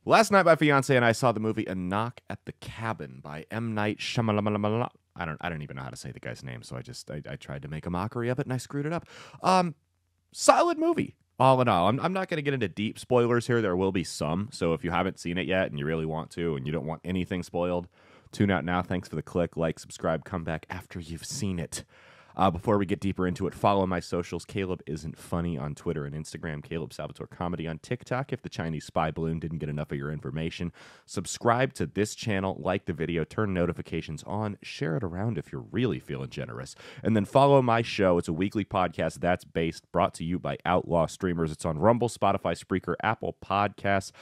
Last night, my fiance and I saw the movie A Knock at the Cabin by M. Night Shyamalan. I don't even know how to say the guy's name, so I tried to make a mockery of it and I screwed it up. Solid movie, all in all. I'm not going to get into deep spoilers here. There will be some, so if you haven't seen it yet and you really want to and you don't want anything spoiled, tune out now. Thanks for the click, like, subscribe, come back after you've seen it. Before we get deeper into it, follow my socials. Caleb Isn't Funny on Twitter and Instagram. Caleb Salvatore Comedy on TikTok. If the Chinese spy balloon didn't get enough of your information, subscribe to this channel, like the video, turn notifications on, share it around if you're really feeling generous. And then follow my show. It's a weekly podcast that's based, brought to you by Outlaw Streamers. It's on Rumble, Spotify, Spreaker, Apple Podcasts,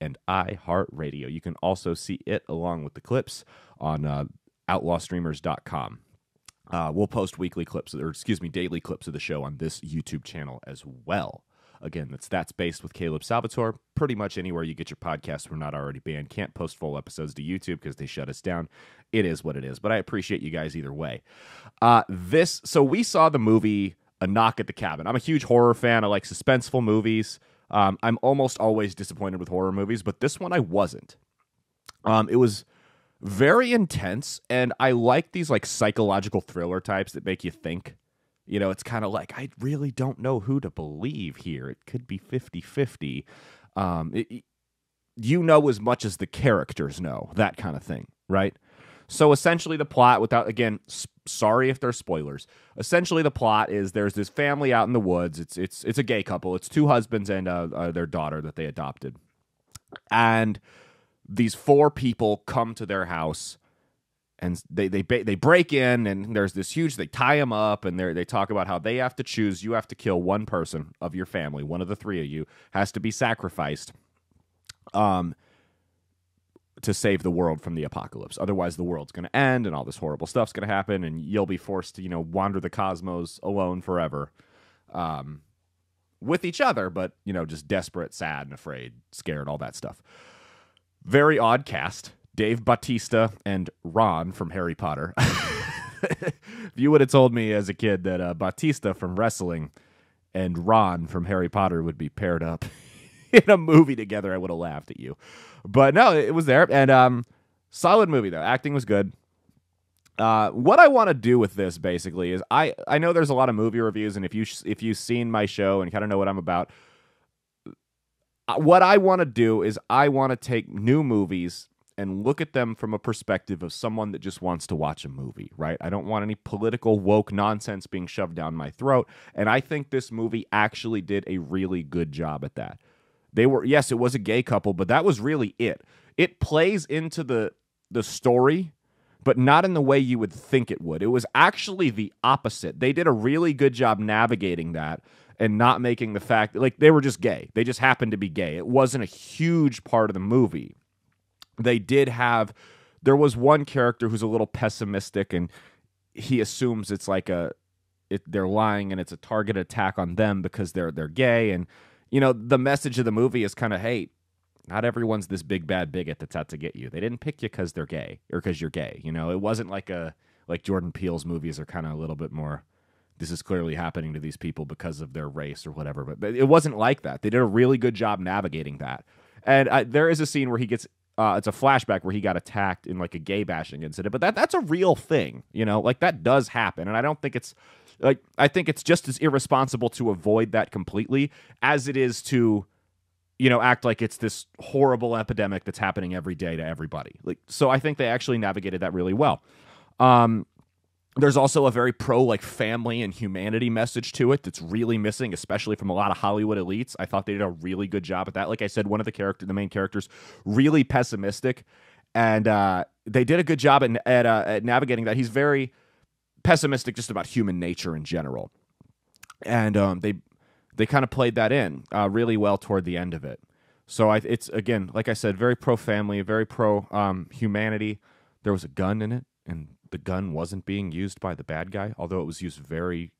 and iHeartRadio. You can also see it along with the clips on outlawstreamers.com. We'll post weekly clips, daily clips of the show on this YouTube channel as well. Again, that's based with Caleb Salvatore. Pretty much anywhere you get your podcasts, we're not already banned. Can't post full episodes to YouTube because they shut us down. It is what it is, but I appreciate you guys either way. So we saw the movie A Knock at the Cabin. I'm a huge horror fan. I like suspenseful movies. I'm almost always disappointed with horror movies, but this one I wasn't. It was very intense, and I like these like psychological thriller types that make you think. You know, it's kind of like, I really don't know who to believe here. It could be 50-50. You know as much as the characters know, that kind of thing, right? So essentially the plot, without, again, sorry if there's spoilers. Essentially the plot is there's this family out in the woods. It's a gay couple. It's two husbands and their daughter that they adopted. And these four people come to their house, and they break in, and there's this huge. They tie them up, and they talk about how they have to choose. You have to kill one person of your family. One of the three of you has to be sacrificed, to save the world from the apocalypse. Otherwise, the world's going to end, and all this horrible stuff's going to happen, and you'll be forced to wander the cosmos alone forever, with each other, but just desperate, sad, and afraid, scared, all that stuff. Very odd cast. Dave Bautista and Ron from Harry Potter. If you would have told me as a kid that Bautista from wrestling and Ron from Harry Potter would be paired up in a movie together, I would have laughed at you. But no, it was there. And solid movie, though. Acting was good. What I want to do with this, basically, is I know there's a lot of movie reviews, and if you've seen my show and kind of know what I'm about, what I want to do is I want to take new movies and look at them from a perspective of someone that just wants to watch a movie, right? I don't want any political woke nonsense being shoved down my throat, and I think this movie actually did a really good job at that. Yes, it was a gay couple, but that was really it. It plays into the story, but not in the way you would think it would. It was actually the opposite. They did a really good job navigating that and not making the fact like they were just gay. They just happened to be gay. It wasn't a huge part of the movie. There was one character who's a little pessimistic, and he assumes it's like they're lying and it's a targeted attack on them because they're gay. And the message of the movie is kind of, hey, not everyone's this big bad bigot that's out to get you. They didn't pick you because they're gay or because you're gay. It wasn't like Jordan Peele's movies are kind of a little bit more, this is clearly happening to these people because of their race or whatever. But it wasn't like that. They did a really good job navigating that. And there is a scene where he gets, it's a flashback where he got attacked in like a gay bashing incident. But that's a real thing, like that does happen. And I don't think it's like, I think it's just as irresponsible to avoid that completely as it is to, act like it's this horrible epidemic that's happening every day to everybody. So I think they actually navigated that really well. There's also a very pro family and humanity message to it that's really missing, especially from a lot of Hollywood elites. I thought they did a really good job at that. Like I said, one of the main characters, really pessimistic, and they did a good job at navigating that. He's very pessimistic just about human nature in general, and they kind of played that in really well toward the end of it. So it's, again, like I said, very pro family, very pro humanity. There was a gun in it, and the gun wasn't being used by the bad guy, although it was used very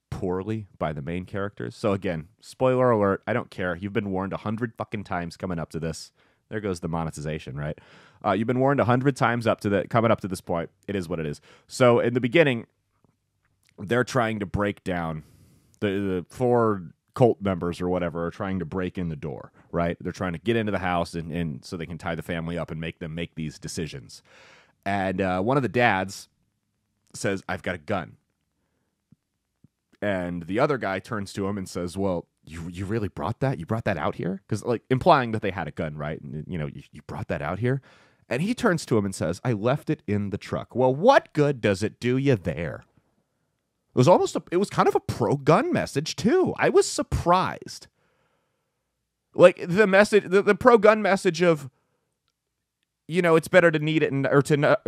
poorly by the main characters. So again, spoiler alert, I don't care. You've been warned 100 fucking times coming up to this. There goes the monetization, right? You've been warned 100 times coming up to this point. It is what it is. So in the beginning, they're trying to break down the four cult members or whatever are trying to break in the door, right? They're trying to get into the house and so they can tie the family up and make them make these decisions. And one of the dads says, "I've got a gun." And the other guy turns to him and says, "Well, you really brought that? You brought that out here?" Because, like, implying that they had a gun, right? And, you brought that out here? And he turns to him and says, "I left it in the truck." Well, what good does it do you there? It was kind of a pro-gun message, too. I was surprised. Like, the message, the pro-gun message of, it's better to need it or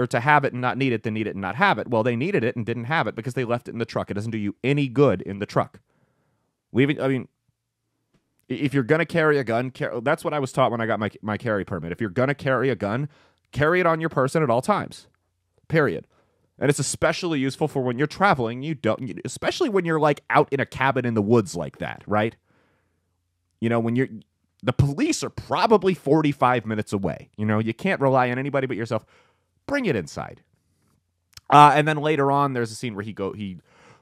to have it and not need it than need it and not have it. Well, they needed it and didn't have it because they left it in the truck. It doesn't do you any good in the truck. If you're going to carry a gun, that's what I was taught when I got my carry permit. If you're going to carry a gun, carry it on your person at all times, period. And it's especially useful for when you're traveling. Especially when you're, like, out in a cabin in the woods like that, right? The police are probably 45 minutes away. You can't rely on anybody but yourself. Bring it inside. And then later on, there's a scene where he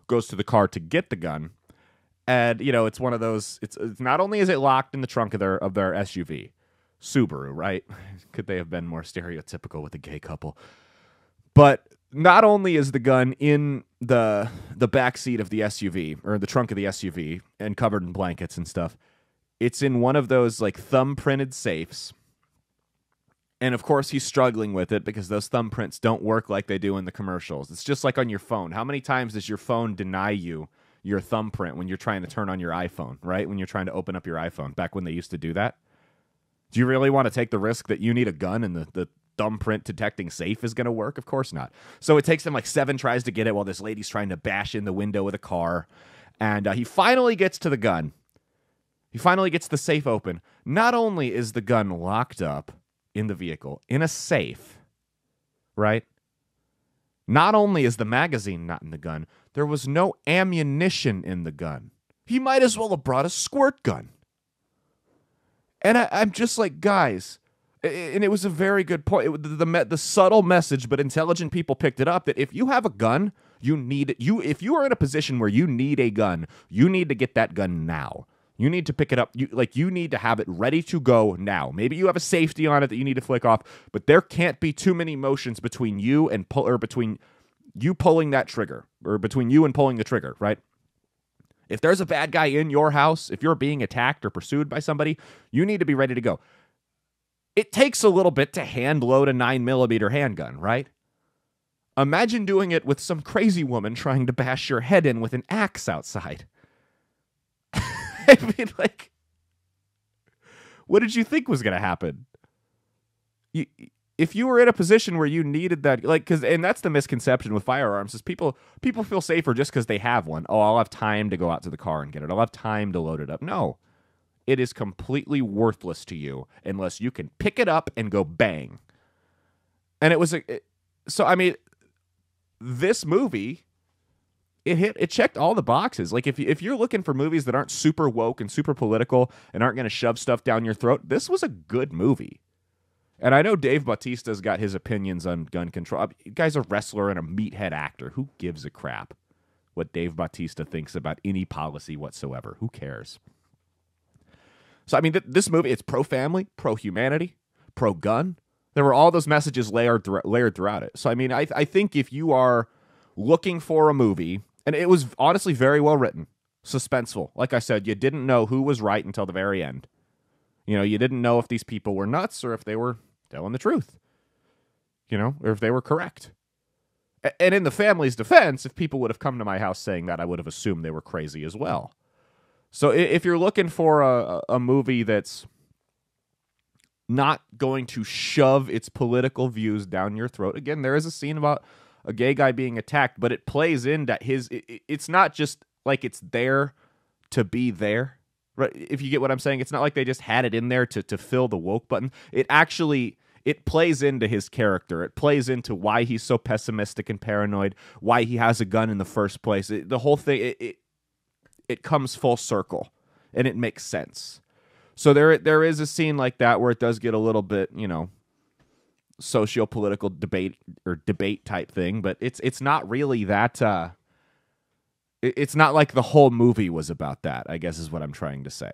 goes to the car to get the gun. And, it's one of those, it's not only is it locked in the trunk of their SUV, Subaru, right? Could they have been more stereotypical with a gay couple? But not only is the gun in the back seat of the SUV, or the trunk of the SUV, and covered in blankets and stuff, it's in one of those, like, thumb-printed safes. And, of course, he's struggling with it because those thumbprints don't work like they do in the commercials. It's just like on your phone. How many times does your phone deny you your thumbprint when you're trying to turn on your iPhone, right? When you're trying to open up your iPhone, back when they used to do that? Do you really want to take the risk that you need a gun and the thumbprint detecting safe is going to work? Of course not. So it takes him like 7 tries to get it while this lady's trying to bash in the window with a car. And he finally gets to the gun. He finally gets the safe open. Not only is the gun locked up in the vehicle, in a safe, right? Not only is the magazine not in the gun, there was no ammunition in the gun. He might as well have brought a squirt gun. And I'm just like, guys, and it was a very good point. The subtle message, but intelligent people picked it up, that if you have a gun, you need it. If you are in a position where you need a gun, you need to get that gun now. You need to pick it up. You need to have it ready to go now. Maybe you have a safety on it that you need to flick off, but there can't be too many motions between you and between you pulling that trigger, or between you and pulling the trigger, right? If there's a bad guy in your house, if you're being attacked or pursued by somebody, you need to be ready to go. It takes a little bit to hand load a 9mm handgun, right? Imagine doing it with some crazy woman trying to bash your head in with an axe outside. I mean, like, what did you think was going to happen? If you were in a position where you needed that, like, and that's the misconception with firearms, is people feel safer just because they have one. Oh, I'll have time to go out to the car and get it. I'll have time to load it up. No, it is completely worthless to you unless you can pick it up and go bang. And so I mean, this movie, it checked all the boxes. Like, if you're looking for movies that aren't super woke and super political and aren't going to shove stuff down your throat, this was a good movie. And I know Dave Bautista's got his opinions on gun control. The guy's a wrestler and a meathead actor. Who gives a crap what Dave Bautista thinks about any policy whatsoever? Who cares? So, I mean, this movie, it's pro-family, pro-humanity, pro-gun. There were all those messages layered throughout it. So, I mean, I think if you are looking for a movie, and it was honestly very well written, suspenseful. Like I said, you didn't know who was right until the very end. You didn't know if these people were nuts or if they were telling the truth, or if they were correct. And in the family's defense, if people would have come to my house saying that, I would have assumed they were crazy as well. So if you're looking for a movie that's not going to shove its political views down your throat, again, there is a scene about a gay guy being attacked, but it plays into it's not just like it's there to be there. Right, if you get what I'm saying, it's not like they just had it in there to fill the woke button. It plays into his character. It plays into why he's so pessimistic and paranoid, why he has a gun in the first place. The whole thing, it comes full circle, and it makes sense. So there is a scene like that where it does get a little bit, socio-political debate type thing, but it's not really that. It's not like the whole movie was about that, I guess is what I'm trying to say.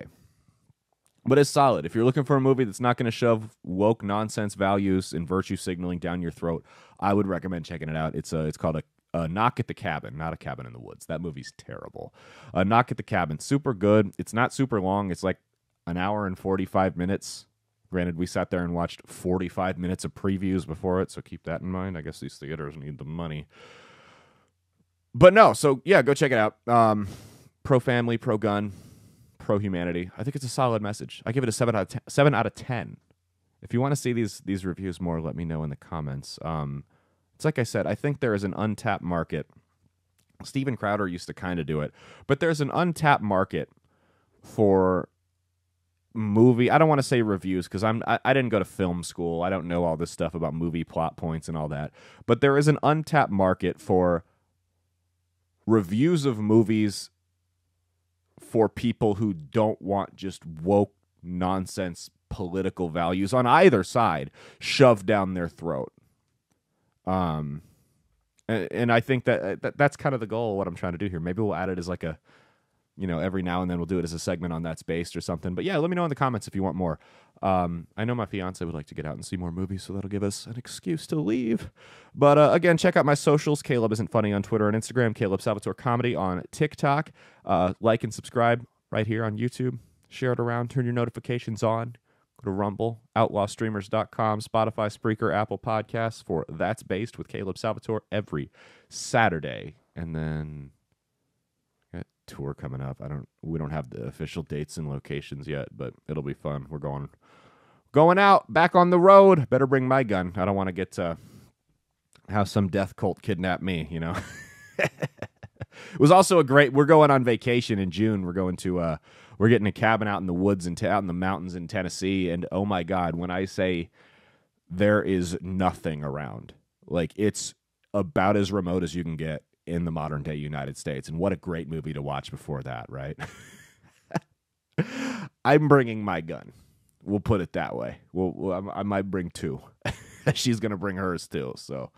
But it's solid. If you're looking for a movie that's not going to shove woke nonsense values and virtue signaling down your throat, I would recommend checking it out. It's called a Knock at the Cabin, not A Cabin in the Woods. That movie's terrible. A Knock at the Cabin, super good. It's not super long. It's like an hour and 45 minutes. Granted, we sat there and watched 45 minutes of previews before it, so keep that in mind. I guess these theaters need the money. But no, so yeah, go check it out. Pro-family, pro-gun, pro-humanity. I think it's a solid message. I give it a 7 out of 10. 7 out of 10. If you want to see these reviews more, let me know in the comments. It's like I said, I think there is an untapped market. Steven Crowder used to kind of do it, but there's an untapped market for movie. I don't want to say reviews because I didn't go to film school. I don't know all this stuff about movie plot points and all that. But there is an untapped market for reviews of movies for people who don't want just woke nonsense political values on either side shoved down their throat. And I think that's kind of the goal of what I'm trying to do here. Maybe we'll add it as like a, every now and then we'll do it as a segment on That's Based or something. But yeah, let me know in the comments if you want more. I know my fiance would like to get out and see more movies, so that'll give us an excuse to leave. But again, check out my socials. Caleb Isn't Funny on Twitter and Instagram. Caleb Salvatore Comedy on TikTok. Like and subscribe right here on YouTube. Share it around. Turn your notifications on. Go to Rumble, outlawstreamers.com, Spotify, Spreaker, Apple Podcasts for That's Based with Caleb Salvatore every Saturday. And then got a tour coming up. We don't have the official dates and locations yet, but it'll be fun. We're going out, back on the road. Better bring my gun. I don't want to get to have some death cult kidnap me, It was also we're going on vacation in June. We're getting a cabin out in the woods and out in the mountains in Tennessee. And oh my God, when I say there is nothing around, like it's about as remote as you can get in the modern day United States. And what a great movie to watch before that, right? I'm bringing my gun. We'll put it that way. I might bring 2. She's going to bring hers too. So,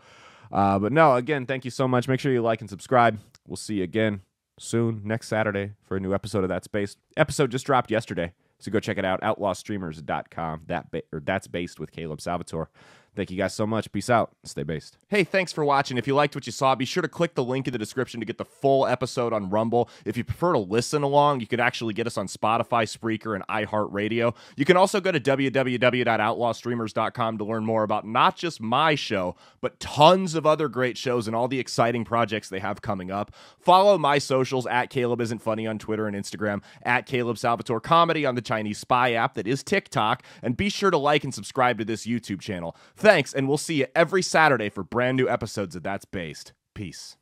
but no, again, thank you so much. Make sure you like and subscribe. We'll see you again soon, next Saturday, for a new episode of That's Based. Episode just dropped yesterday, so go check it out, outlawstreamers.com. That's Based with Caleb Salvatore. Thank you guys so much. Peace out. Stay based. Hey, thanks for watching. If you liked what you saw, be sure to click the link in the description to get the full episode on Rumble. If you prefer to listen along, you could actually get us on Spotify, Spreaker, and iHeartRadio. You can also go to www.outlawstreamers.com to learn more about not just my show, but tons of other great shows and all the exciting projects they have coming up. Follow my socials at Caleb Isn't Funny on Twitter and Instagram, at Caleb Salvatore Comedy on the Chinese Spy app that is TikTok, and be sure to like and subscribe to this YouTube channel. Thanks, and we'll see you every Saturday for brand new episodes of That's Based. Peace.